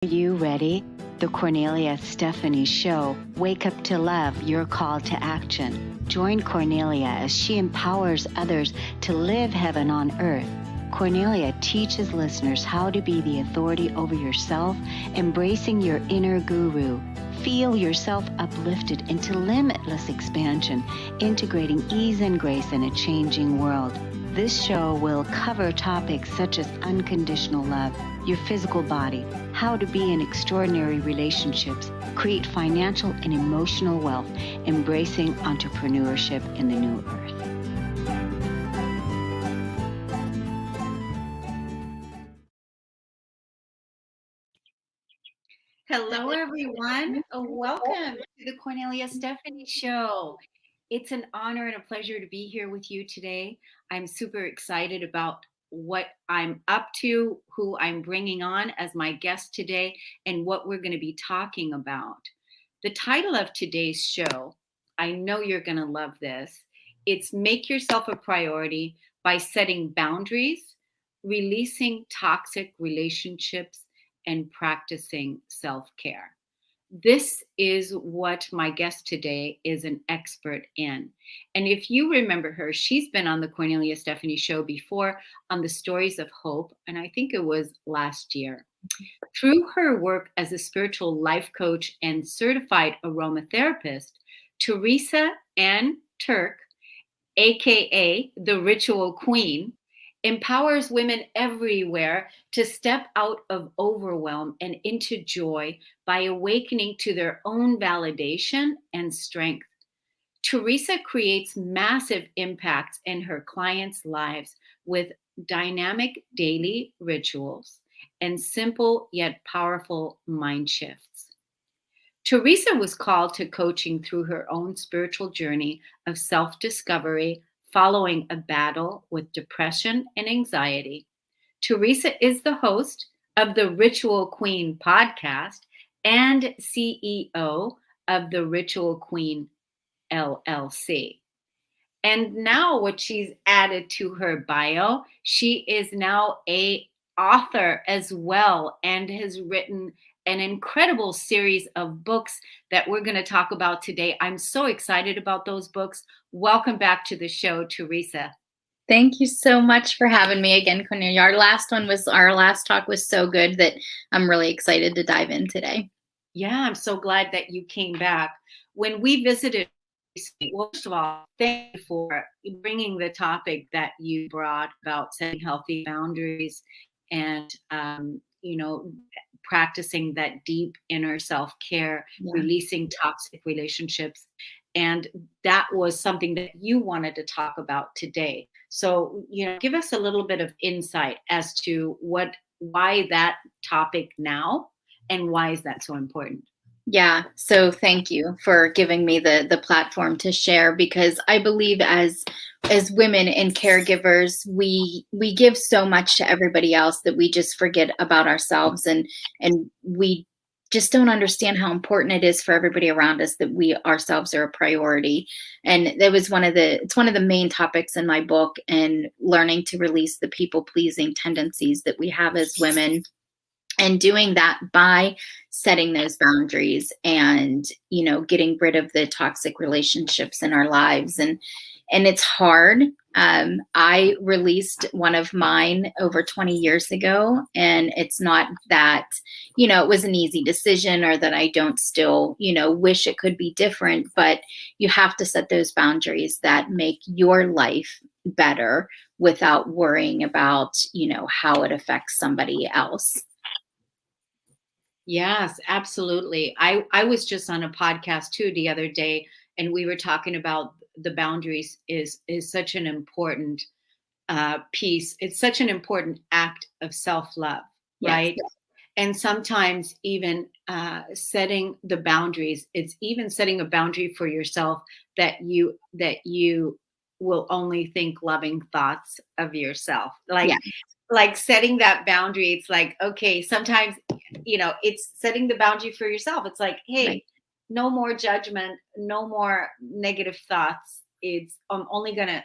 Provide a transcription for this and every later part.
Are you ready? The Kornelia Stephanie Show. Wake up to love, your call to action. Join Kornelia as she empowers others to live heaven on earth. Kornelia teaches listeners how to be the authority over yourself, embracing your inner guru. Feel yourself uplifted into limitless expansion, integrating ease and grace in a changing world. This show will cover topics such as unconditional love, your physical body, how to be in extraordinary relationships, create financial and emotional wealth, embracing entrepreneurship in the new earth. Hello, everyone. Welcome to the Kornelia Stephanie Show. It's an honor and a pleasure to be here with you today. I'm super excited about what I'm up to, who I'm bringing on as my guest today, and what we're going to be talking about. The title of today's show, I know you're going to love this. It's Make Yourself a Priority by Setting Boundaries, Releasing Toxic Relationships, and Practicing Self-Care. This is what my guest today is an expert in. And if you remember her, she's been on the Kornelia Stephanie Show before on the Stories of Hope, and I think it was last year. Through her work as a spiritual life coach and certified aromatherapist, Theresa Tirk, aka the Ritual Queen, empowers women everywhere to step out of overwhelm and into joy by awakening to their own validation and strength. Theresa creates massive impacts in her clients' lives with dynamic daily rituals and simple yet powerful mind shifts. Theresa was called to coaching through her own spiritual journey of self-discovery following a battle with depression and anxiety. Theresa is the host of the Ritual Queen podcast and CEO of the Ritual Queen LLC. And now what she's added to her bio, she is now an author as well and has written an incredible series of books that we're going to talk about today. I'm so excited about those books. Welcome back to the show, Theresa. Thank you so much for having me again, Cornelia. Our last talk was so good that I'm really excited to dive in today. Yeah, I'm so glad that you came back. When we visited, well, first of all, thank you for bringing the topic that you brought about setting healthy boundaries and, practicing that deep inner self-care, releasing toxic relationships. And that was something that you wanted to talk about today. So, give us a little bit of insight as to why that topic now and why is that so important? Yeah. So thank you for giving me the platform to share, because I believe as women and caregivers, we give so much to everybody else that we just forget about ourselves, and we just don't understand how important it is for everybody around us that we ourselves are a priority. And it's one of the main topics in my book, and learning to release the people pleasing tendencies that we have as women. And doing that by setting those boundaries and, getting rid of the toxic relationships in our lives. And it's hard. I released one of mine over 20 years ago, and it's not that, it was an easy decision or that I don't still, wish it could be different, but you have to set those boundaries that make your life better without worrying about, how it affects somebody else. Yes, absolutely. I was just on a podcast too the other day, and we were talking about the boundaries is such an important piece. It's such an important act of self-love, right? Yes. And sometimes even setting the boundaries, it's even setting a boundary for yourself that you will only think loving thoughts of yourself. Like setting that boundary, it's like, okay, sometimes, it's setting the boundary for yourself. It's like, hey, right. No more judgment, no more negative thoughts. I'm only gonna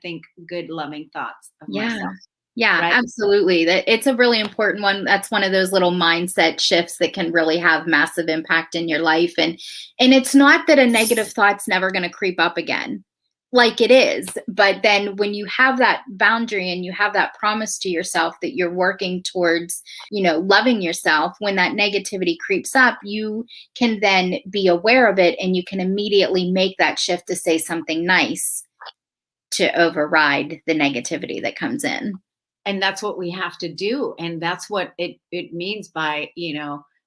think good, loving thoughts of myself. Yeah, right? absolutely. That it's a really important one. That's one of those little mindset shifts that can really have massive impact in your life. And it's not that a negative thought's never going to creep up again. Like it is, but then when you have that boundary and you have that promise to yourself that you're working towards, loving yourself, when that negativity creeps up, you can then be aware of it and you can immediately make that shift to say something nice to override the negativity that comes in. And that's what we have to do, and that's what it means by,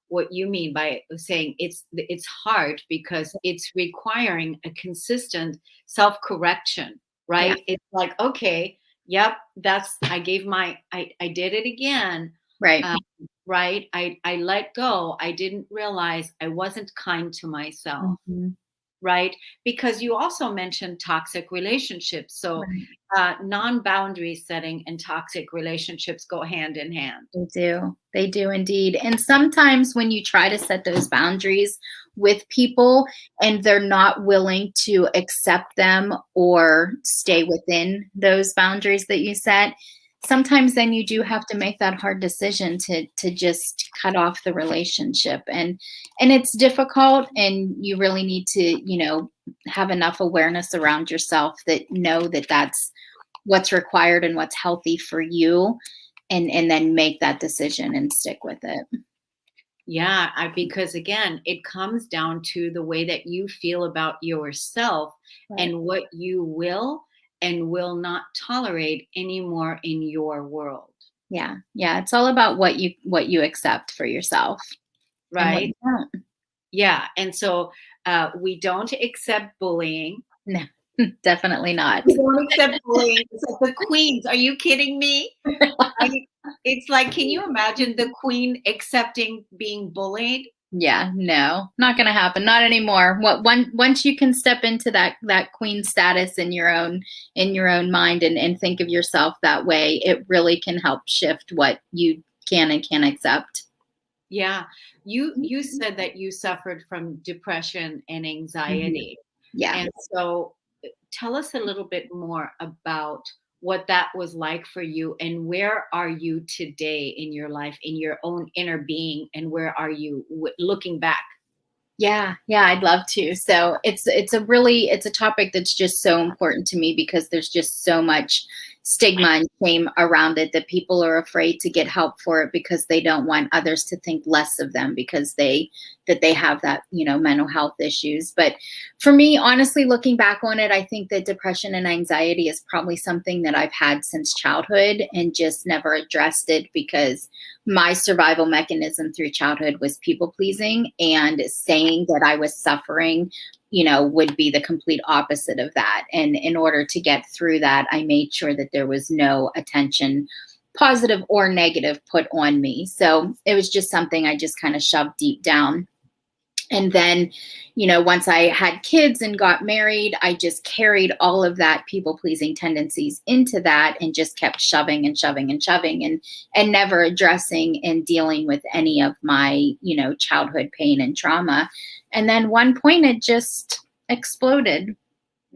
what you mean by saying it's hard, because it's requiring a consistent self-correction, Yeah, right? It's like, okay, yep, that's, I did it again. right. um, right, I let go, I didn't realize I wasn't kind to myself, Mhm. right? Because you also mentioned toxic relationships. So, Right. non-boundary setting and toxic relationships go hand in hand. They do. They do indeed. And sometimes when you try to set those boundaries with people and they're not willing to accept them or stay within those boundaries that you set, sometimes then you do have to make that hard decision to just cut off the relationship. And it's difficult, and you really need to, have enough awareness around yourself that know that that's what's required and what's healthy for you, and then make that decision and stick with it. Yeah, because again, it comes down to the way that you feel about yourself Right. and what you will and will not tolerate anymore in your world, Yeah. Yeah, it's all about what you accept for yourself and what right? you don't. Yeah. And so, we don't accept bullying. No, definitely not. We don't accept bullying. It's like the queens. Are you kidding me? I It's like, can you imagine the queen accepting being bullied? Yeah, no, not gonna happen. Not anymore. Once you can step into that queen status in your own mind, and think of yourself that way, it really can help shift what you can and can't accept. Yeah. You said that you suffered from depression and Mhm. anxiety. Yeah. And so, tell us a little bit more about what that was like for you, and where are you today in your life, in your own inner being, and where are you looking back? Yeah, yeah, I'd love to. So it's a topic that's just so important to me because there's just so much stigma and shame around it that people are afraid to get help for it because they don't want others to think less of them because they have that, mental health issues. But for me, honestly, looking back on it, I think that depression and anxiety is probably something that I've had since childhood and just never addressed it because my survival mechanism through childhood was people pleasing, and saying that I was suffering, would be the complete opposite of that. And in order to get through that, I made sure that there was no attention, positive or negative, put on me. So it was just something I just kind of shoved deep down. And then, once I had kids and got married, I just carried all of that people pleasing tendencies into that and just kept shoving and shoving and shoving, and never addressing and dealing with any of my, childhood pain and trauma. And then one point it just exploded.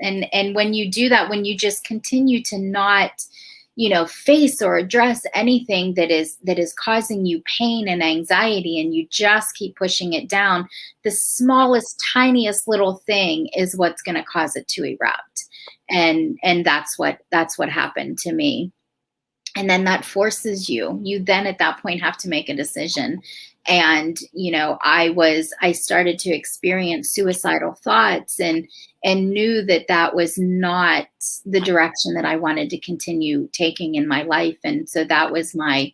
And when you do that, when you just continue to not, face or address anything that is causing you pain and anxiety, and you just keep pushing it down, the smallest tiniest little thing is what's going to cause it to erupt. And that's what happened to me. And then that forces you then at that point have to make a decision. And I started to experience suicidal thoughts, and knew that that was not the direction that I wanted to continue taking in my life. And so that was my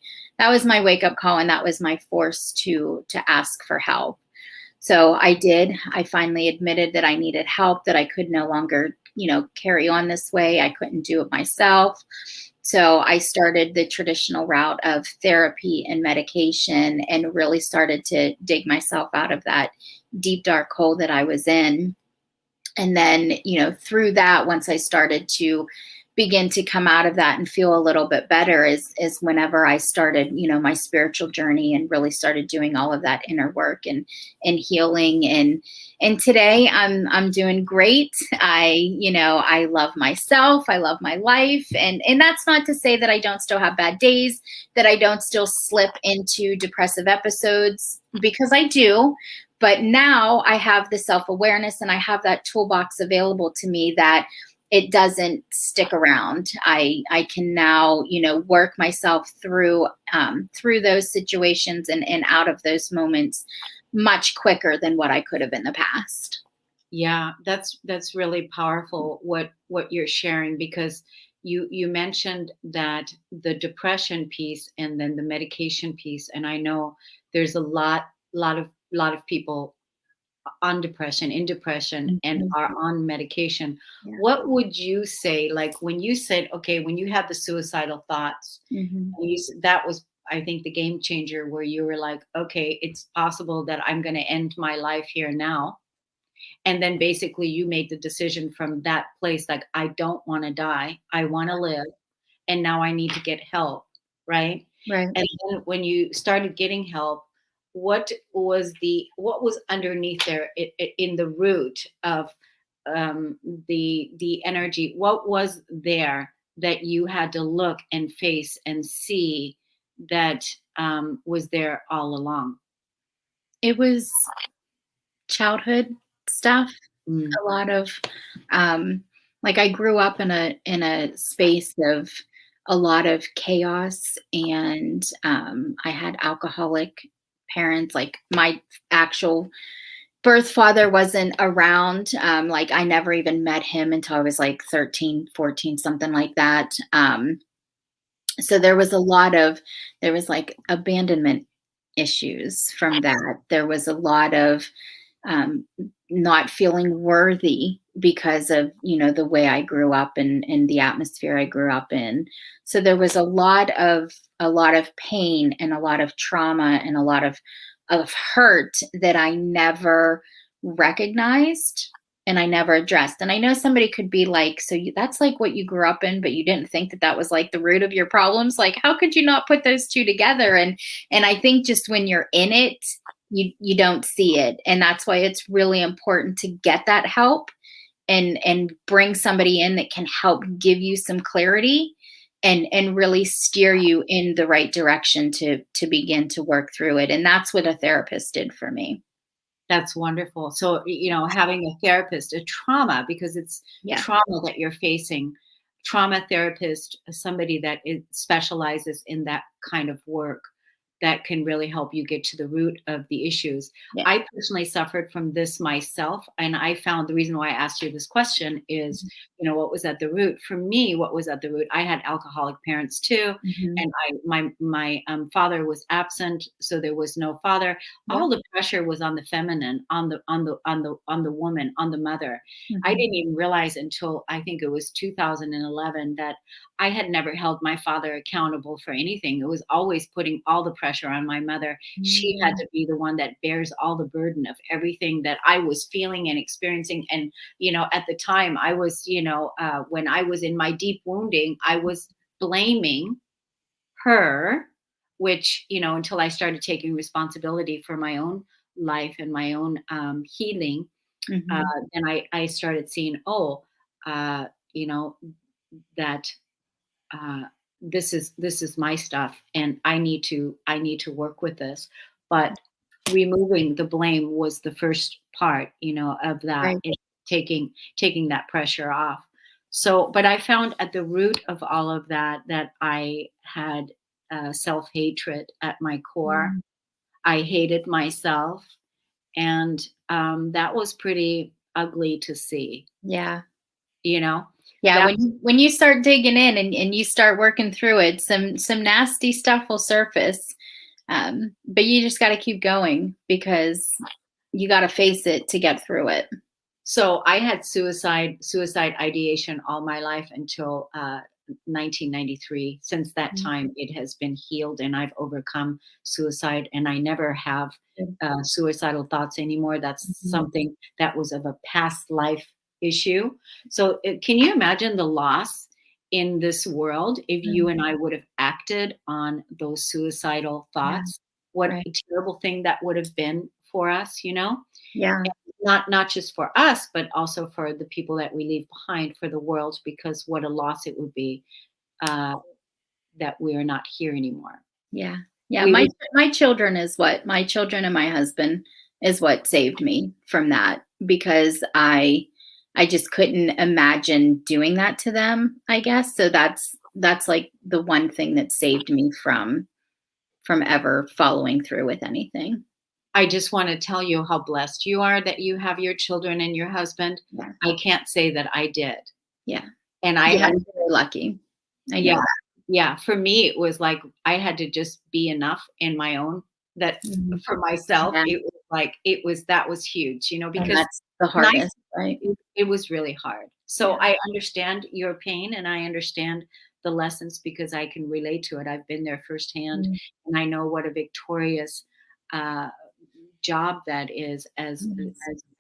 wake up call, and that was my force to ask for help. So I did. I finally admitted that I needed help, that I could no longer, carry on this way. I couldn't do it myself. So I started the traditional route of therapy and medication, and really started to dig myself out of that deep, dark hole that I was in. And then, through that, once I started to begin to come out of that and feel a little bit better is whenever I started, my spiritual journey and really started doing all of that inner work and healing. And today I'm doing great. I love myself. I love my life. And that's not to say that I don't still have bad days, that I don't still slip into depressive episodes, because I do. But now I have the self-awareness and I have that toolbox available to me that it doesn't stick around. I can now, work myself through those situations and out of those moments much quicker than what I could have in the past. Yeah, that's really powerful what you're sharing, because you mentioned that the depression piece and then the medication piece, and I know there's a lot of people on depression, in depression, and Mhm. are on medication. Yeah. What would you say, like when you said, okay, when you had the suicidal thoughts, Mhm. and that was, I think, the game changer, where you were like, okay, it's possible that I'm going to end my life here now. And then basically you made the decision from that place, like, I don't want to die. I want to live. And now I need to get help. Right. Right. And then when you started getting help, what was underneath there, in the root of the energy? What was there that you had to look and face and see that was there all along? It was childhood stuff. Mm. A lot of like I grew up in a space of a lot of chaos, and I had alcoholic parents. Like my actual birth father wasn't around. Like I never even met him until I was like 13, 14, something like that. So there was like abandonment issues from that. There was a lot of um, not feeling worthy because of the way I grew up and the atmosphere I grew up in. So there was a lot of pain and a lot of trauma and a lot of hurt that I never recognized and I never addressed. And I know somebody could be like, so that's like what you grew up in, but you didn't think that that was like the root of your problems. Like, how could you not put those two together? And I think just when you're in it, you don't see it. And that's why it's really important to get that help and bring somebody in that can help give you some clarity and really steer you in the right direction to begin to work through it. And that's what a therapist did for me. That's wonderful. So, having a therapist, a trauma, because it's Yeah. trauma that you're facing, trauma therapist, somebody that specializes in that kind of work, that can really help you get to the root of the issues. Yeah. I personally suffered from this myself, and I found the reason why I asked you this question is, what was at the root? For me, what was at the root? I had alcoholic parents too, Mhm. and my father was absent, so there was no father. Yeah. All the pressure was on the feminine, on the woman, on the mother. I Mhm. didn't even realize until I think it was 2011 that I had never held my father accountable for anything. It was always putting all the pressure on my mother. She had Mm. to be the one that bears all the burden of everything that I was feeling and experiencing. And, at the time I was, when I was in my deep wounding, I was blaming her, which, until I started taking responsibility for my own life and my own healing, Mhm. then I started seeing, uh, you know, that uh, this is my stuff, and I need to work with this. But removing the blame was the first part, of that, Right. is taking that pressure off. So, but I found at the root of all of that that I had self-hatred at my core. Mm. I hated myself, and that was pretty ugly to see. Yeah. You know Yeah, that when you start digging in and you start working through it, some nasty stuff will surface. But you just got to keep going because you got to face it to get through it. So I had suicide ideation all my life until 1993. Since that Mm. time, it has been healed, and I've overcome suicide, and I never have Good. suicidal thoughts anymore. That's Mhm. something that was of a past life issue. So, can you imagine the loss in this world if you and I would have acted on those suicidal Yeah. thoughts. What Right. a terrible thing that would have been for us, you know? Yeah. Not just for us, but also for the people that we leave behind, for the world, because what a loss it would be uh, that we are not here anymore. Yeah. Yeah. We would My children is what my children and my husband is what saved me from that, because I just couldn't imagine doing that to them, I guess. So that's like the one thing that saved me from ever following through with anything. I just want to tell you how blessed you are that you have your children and your husband. Yeah. I can't say that I did. Yeah. And I Yeah. had, I'm very lucky. I know yeah, that. yeah, for me, it was like I had to just be enough in my own, that Mhm. for myself, Yeah. it was like, that was huge, you know, And because that's the nice, hardest, right? it was really hard. So Yeah. I understand your pain and I understand the lessons because I can relate to it. I've been there firsthand Mm, and I know what a victorious uh, job that is yes.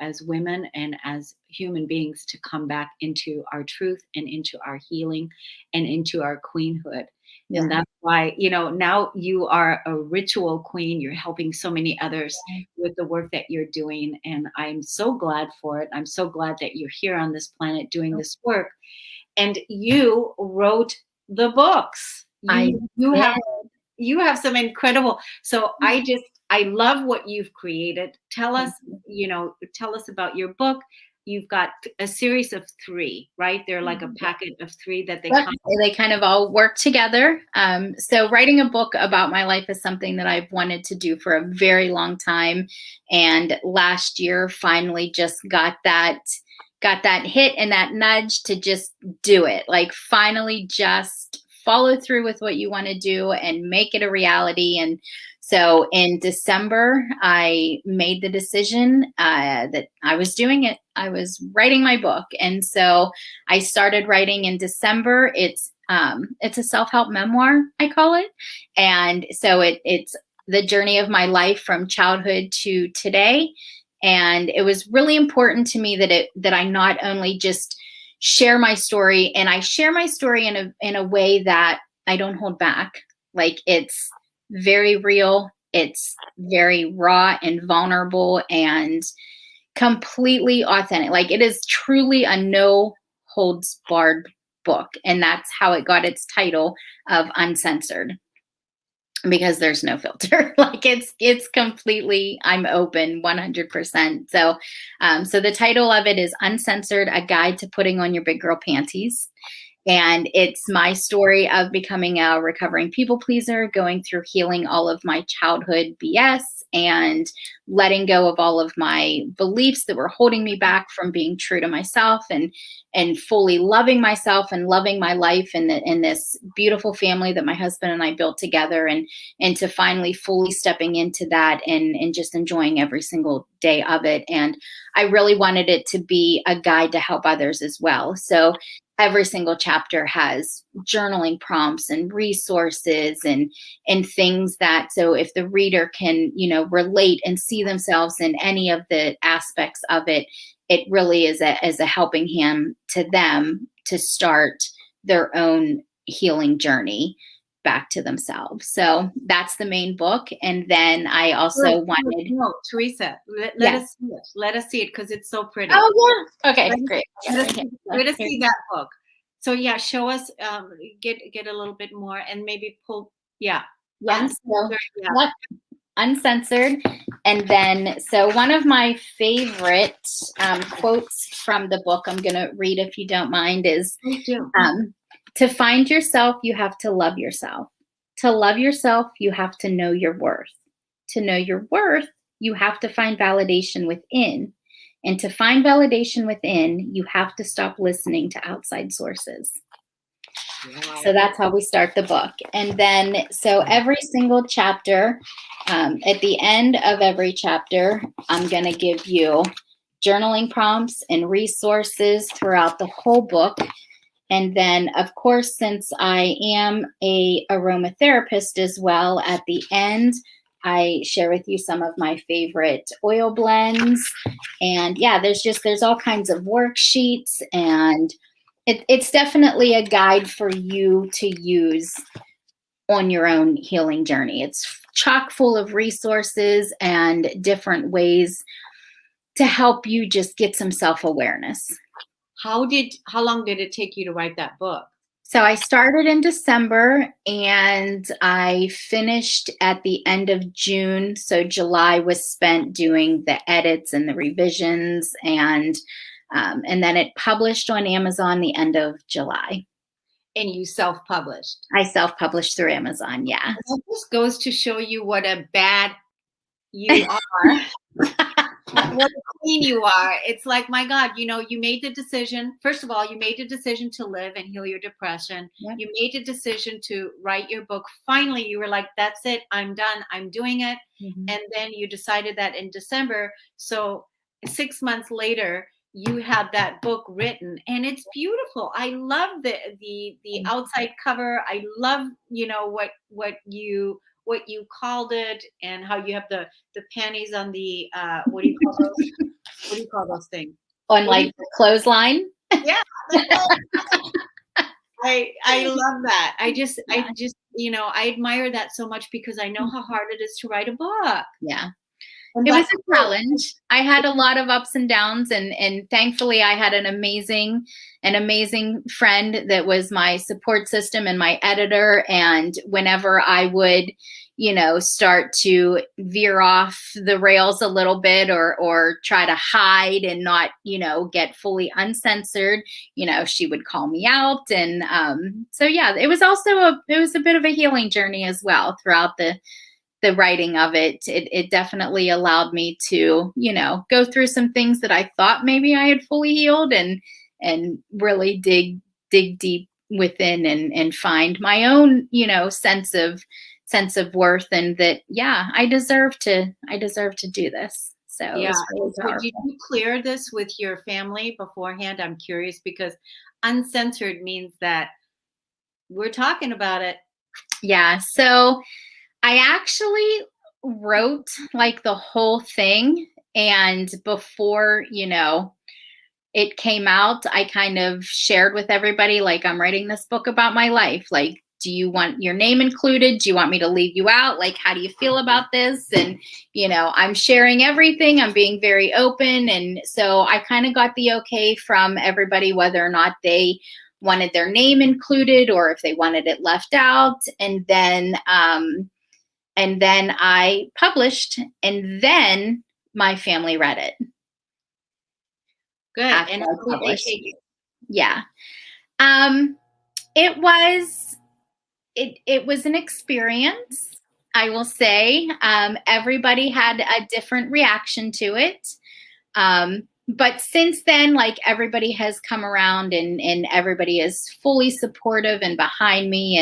as women and as human beings to come back into our truth and into our healing and into our queenhood. And Yeah. that's why, you know, now you are a ritual queen. You're helping so many others with the work that you're doing. And I'm so glad for it. I'm so glad that you're here on this planet doing this work. And you wrote the books. I You did. have some incredible, so I love what you've created. Tell us, Thank you. tell us about your book. You've got a series of 3, right? They're like a Yeah. packet of 3 that they Yep, come. they kind of all work together. So writing a book about my life is something that I've wanted to do for a very long time, and last year finally just got that hit and that nudge to just do it. Like finally just follow through with what you want to do and make it a reality. And so in December, I made the decision that I was doing it. I was writing my book, and so I started writing in December. It's a self-help memoir, I call it, and so it's the journey of my life from childhood to today. And it was really important to me that I not only just share my story, and I share my story in a way that I don't hold back. Like it's very real, it's very raw and vulnerable and completely authentic. Like it is truly a no holds barred book, and that's how it got its title of Uncensored, because there's no filter. Like it's completely, I'm open 100%. So the title of it is Uncensored: A Guide to Putting on Your Big Girl Panties. And it's my story of becoming a recovering people pleaser, going through healing all of my childhood BS, and letting go of all of my beliefs that were holding me back from being true to myself, and fully loving myself and loving my life in this beautiful family that my husband and I built together, and to finally fully stepping into that, and just enjoying every single day of it. And I really wanted it to be a guide to help others as well. So every single chapter has journaling prompts and resources, and things that, so if the reader can, relate and see themselves in any of the aspects of it, it really is as a helping hand to them to start their own healing journey back to themselves. So that's the main book. And then I No, also wanted, no, Teresa, let yeah. us see it. Let us see it because it's so pretty. Oh yeah. Okay, Let us, great. I got it right here. let us Here. see that book. So yeah, show us. Get a little bit more, and maybe pull. Yeah, Yeah. So uncensored. Yeah, yep, Uncensored. And then, so one of my favorite quotes from the book, I'm going to read if you don't mind, is please do. to find yourself, you have to love yourself. To love yourself, you have to know your worth. To know your worth, you have to find validation within. And to find validation within, you have to stop listening to outside sources. Wow. So that's how we start the book. And then, so every single chapter, at the end of every chapter, I'm going to give you journaling prompts and resources throughout the whole book. And then, of course, since I am a aromatherapist as well, at the end, I share with you some of my favorite oil blends. And yeah, there's all kinds of worksheets, and It's definitely a guide for you to use on your own healing journey. It's chock full of resources and different ways to help you just get some self-awareness. How long did it take you to write that book? So I started in December and I finished at the end of June. So July was spent doing the edits and the revisions, and then it published on Amazon the end of July. And you self-published? I self-published through Amazon, yeah. That just goes to show you what a bad you are. What a queen you are. It's like, my God, you know, you made the decision. First of all, you made the decision to live and heal your depression. Yep. You made the decision to write your book. Finally, you were like, that's it. I'm done. I'm doing it. Mm-hmm. And then you decided that in December. So 6 months later, you had that book written, and it's beautiful. I love the outside cover. I love, you know, what you called it, and how you have the panties on the what do you call those? What do you call those things? On like the clothesline? Yeah. I love that. I just, you know, I admire that so much because I know how hard it is to write a book. Yeah. And it was a challenge. I had a lot of ups and downs, and thankfully I had an amazing friend that was my support system and my editor. And whenever I would, you know, start to veer off the rails a little bit, or try to hide and not, you know, get fully uncensored, you know, she would call me out. And so yeah, it was a bit of a healing journey as well throughout the writing of it. It definitely allowed me to, you know, go through some things that I thought maybe I had fully healed, and really dig deep within and find my own, you know, sense of worth, and that, yeah, I deserve to do this. So yeah. really Did you clear this with your family beforehand? I'm curious, because uncensored means that we're talking about it. Yeah. So I actually wrote like the whole thing, and before, you know, it came out, I kind of shared with everybody, like, I'm writing this book about my life. Like, do you want your name included? Do you want me to leave you out? Like, how do you feel about this? And, you know, I'm sharing everything. I'm being very open. And so I kind of got the okay from everybody, whether or not they wanted their name included or if they wanted it left out. And then I published, and then my family read it. Good. And how did they take it? Yeah. It was an experience, I will say. Everybody had a different reaction to it. But since then, like, everybody has come around, and everybody is fully supportive and behind me,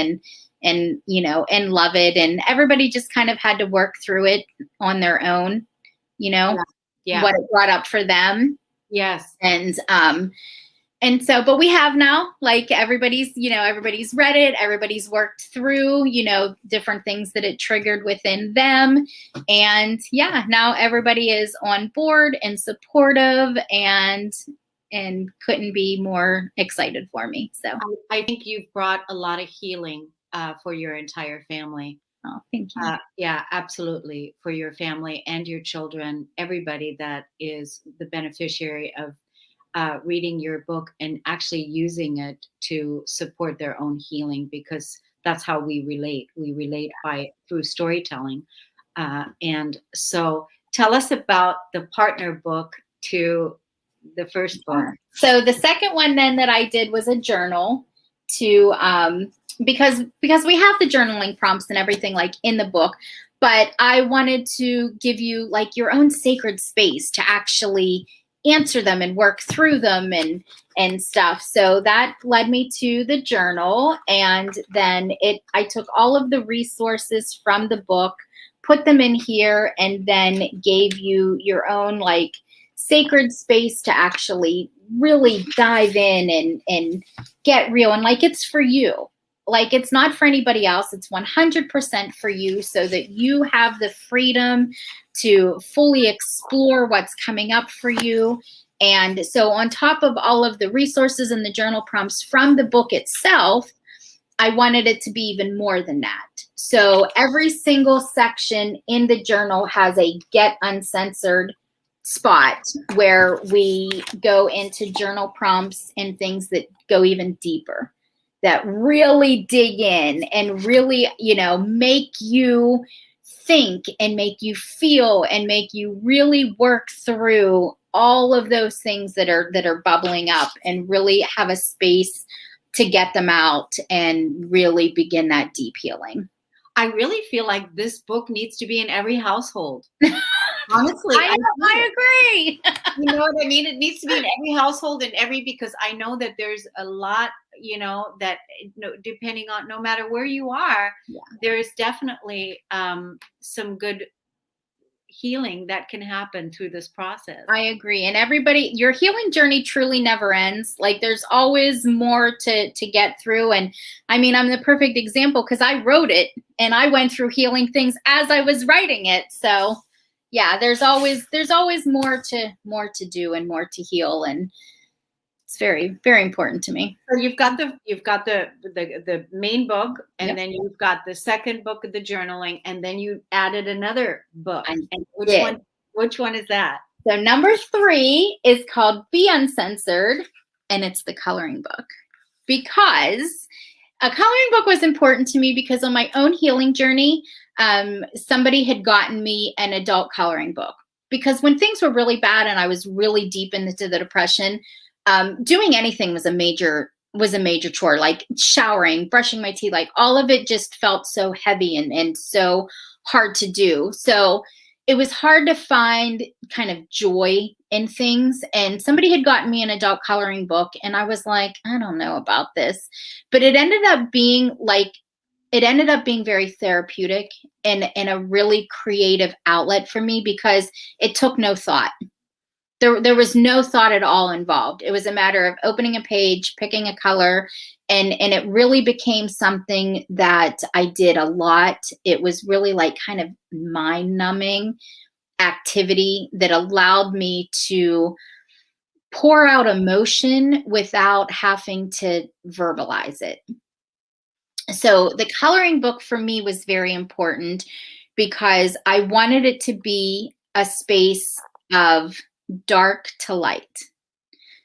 and you know, and love it. And everybody just kind of had to work through it on their own, you know, Yeah. what it brought up for them. Yes. And so, but we have now, like, everybody's read it. Everybody's worked through, you know, different things that it triggered within them. And yeah, now everybody is on board and supportive, and couldn't be more excited for me. So I think you've brought a lot of healing for your entire family. Oh, thank you. Yeah, absolutely. For your family and your children, everybody that is the beneficiary of reading your book and actually using it to support their own healing, because that's how we relate. We relate through storytelling. And so tell us about the partner book to the first book. So the second one then that I did was a journal to, because we have the journaling prompts and everything, like, in the book, but I wanted to give you, like, your own sacred space to actually answer them and work through them and stuff. So that led me to the journal. And then I took all of the resources from the book, put them in here, and then gave you your own, like, sacred space to actually really dive in and get real. And, like, it's for you. Like, it's not for anybody else. It's 100% for you, so that you have the freedom to fully explore what's coming up for you. And so on top of all of the resources and the journal prompts from the book itself, I wanted it to be even more than that. So every single section in the journal has a Get Uncensored spot where we go into journal prompts and things that go even deeper, that really dig in and really, make you think and make you feel and make you really work through all of those things that are bubbling up, and really have a space to get them out and really begin that deep healing. I really feel like this book needs to be in every household. Honestly, I agree. You know what I mean? It needs to be in every household and because I know that there's a lot, that depending on, no matter where you are, there is definitely some good healing that can happen through this process. I agree. And everybody, your healing journey truly never ends. Like, there's always more to get through. And I mean, I'm the perfect example because I wrote it and I went through healing things as I was writing it. So yeah, there's always more to do and more to heal. And it's very, very important to me. So you've got the main book, and then you've got the second book of the journaling, and then you added another book. And which one is that? So number 3 is called Be Uncensored, and it's the coloring book. Because a coloring book was important to me because on my own healing journey, somebody had gotten me an adult coloring book. Because when things were really bad and I was really deep into the depression, doing anything was a major chore, like showering, brushing my teeth, like all of it just felt so heavy and so hard to do. So it was hard to find kind of joy in things. And somebody had gotten me an adult coloring book and I was like, I don't know about this, but it ended up being very therapeutic and a really creative outlet for me because it took no thought. There was no thought at all involved. It was a matter of opening a page, picking a color, and it really became something that I did a lot. It was really like kind of mind-numbing activity that allowed me to pour out emotion without having to verbalize it. So the coloring book for me was very important because I wanted it to be a space of dark to light.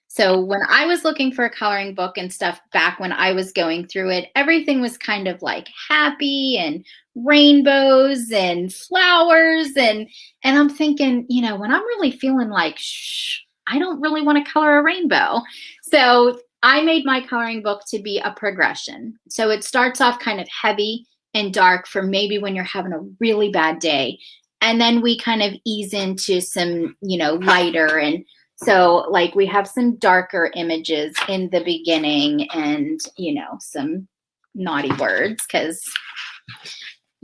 So when I was looking for a coloring book and stuff back when I was going through it, everything was kind of like happy and rainbows and flowers. And I'm thinking, when I'm really feeling like, I don't really want to color a rainbow. So I made my coloring book to be a progression. So it starts off kind of heavy and dark for maybe when you're having a really bad day. And then we kind of ease into some, lighter. And so like we have some darker images in the beginning and, some naughty words because,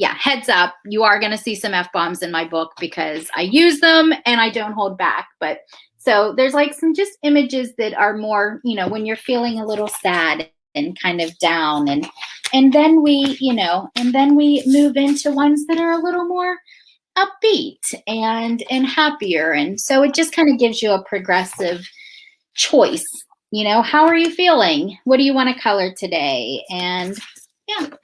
heads up, you are going to see some F-bombs in my book because I use them and I don't hold back. But so there's like some just images that are more, when you're feeling a little sad and kind of down. And then we move into ones that are a little more upbeat and happier. And so it just kind of gives you a progressive choice. How are you feeling? What do you want to color today? And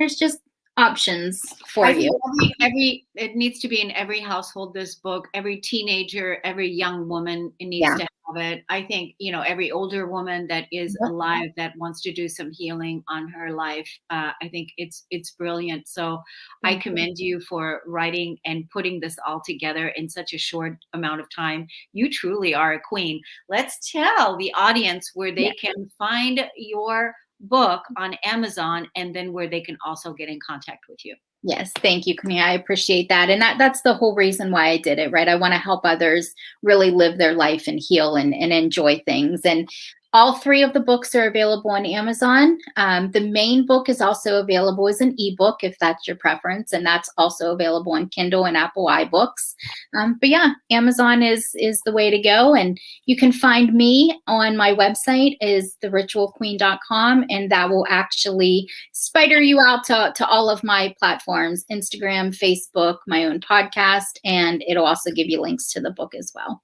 there's just options for you. It needs to be in every household, this book. Every teenager, every young woman needs to have it. I think, every older woman that is alive that wants to do some healing on her life. I think it's brilliant. So I commend you for writing and putting this all together in such a short amount of time. You truly are a queen. Let's tell the audience where they can find your book on Amazon and then where they can also get in contact with you. Yes, thank you, Kornelia. I appreciate that. And that's the whole reason why I did it, right? I want to help others really live their life and heal and enjoy things. And all 3 of the books are available on Amazon. The main book is also available as an ebook if that's your preference, and that's also available on Kindle and Apple iBooks. But Amazon is the way to go. And you can find me on my website is theritualqueen.com, and that will actually spider you out to all of my platforms, Instagram, Facebook, my own podcast, and it'll also give you links to the book as well.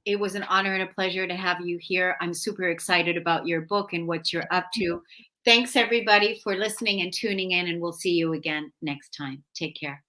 it was an honor and a pleasure to have you here. I'm super excited about your book and what you're up to. Thanks, everybody, for listening and tuning in, and we'll see you again next time. Take care.